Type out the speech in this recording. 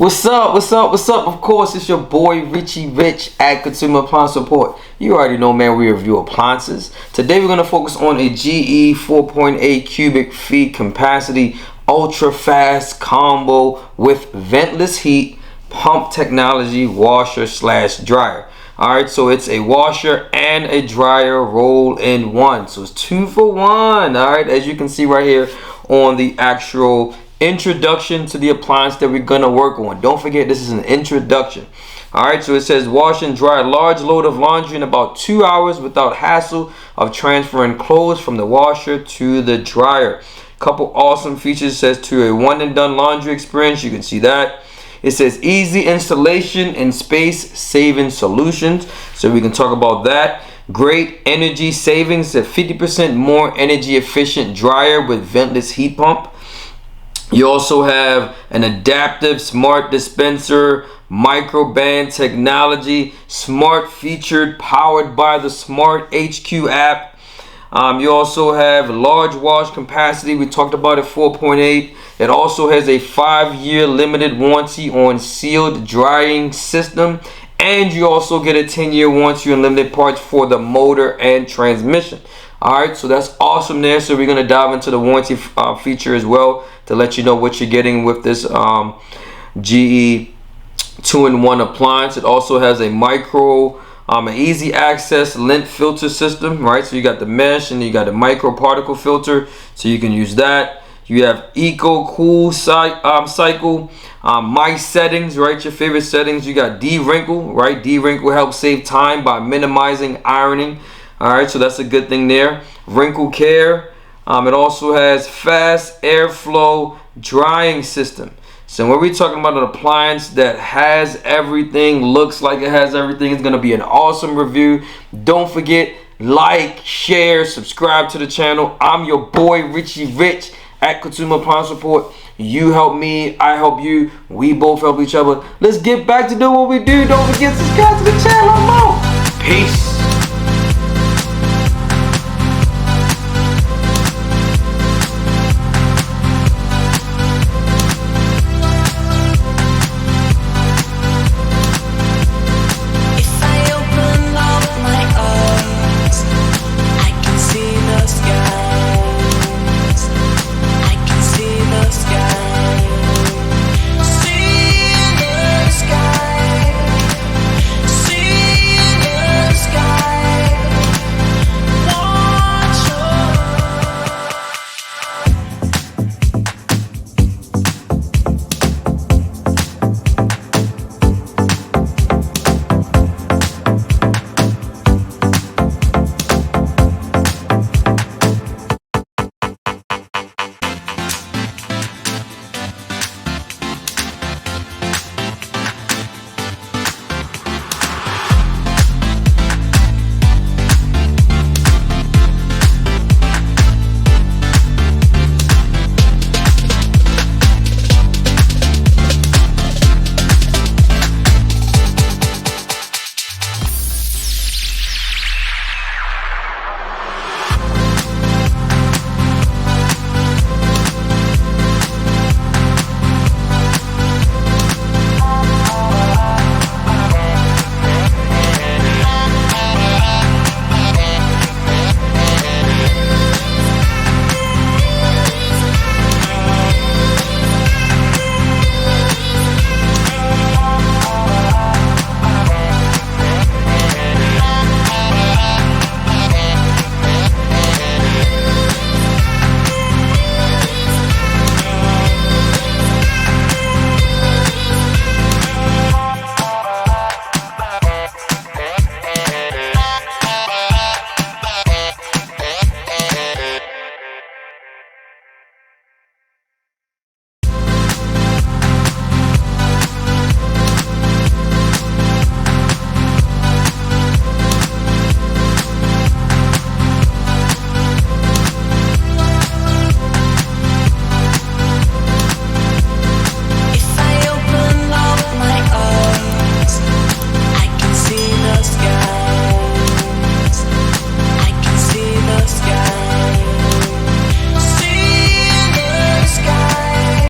What's up? What's up? What's up? Of course, it's your boy Richie Rich at Consumer Appliance Support. You already know, man, we review appliances. Today we're going to focus on a GE 4.8 cubic feet capacity ultra fast combo with ventless heat pump technology washer slash dryer. Alright, so it's a washer and a dryer roll in one. So it's 2 for 1. Alright, as you can see right here on the actual introduction to the appliance that we're gonna work on. Don't forget, this is an introduction. Alright, so it says wash and dry a large load of laundry in about 2 hours without hassle of transferring clothes from the washer to the dryer. Couple awesome features. It says to a one and done laundry experience. You can see that. It says easy installation and space saving solutions. So we can talk about that. Great energy savings, a 50% more energy efficient dryer with ventless heat pump. You also have an adaptive smart dispenser, microband technology, smart featured, powered by the Smart HQ app. You also have large wash capacity. We talked about it, 4.8. It also has a 5-year limited warranty on sealed drying system. And you also get a 10-year warranty on limited parts for the motor and transmission. Alright, so that's awesome there. So we're going to dive into the warranty feature as well to let you know what you're getting with this GE 2-in-1 appliance. It also has a an easy access lint filter system, right? So you got the mesh and you got the micro particle filter, so you can use that. You have eco cool cycle, my settings, right? Your favorite settings. You got de-wrinkle, right? De-wrinkle helps save time by minimizing ironing. All right, so that's a good thing there. Wrinkle care. It also has fast airflow drying system. So when we're talking about an appliance that has everything, looks like it has everything, it's going to be an awesome review. Don't forget, like, share, subscribe to the channel. I'm your boy Richie Rich at Consumer Appliance Support. You help me, I help you. We both help each other. Let's get back to doing what we do. Don't forget to subscribe to the channel. Peace.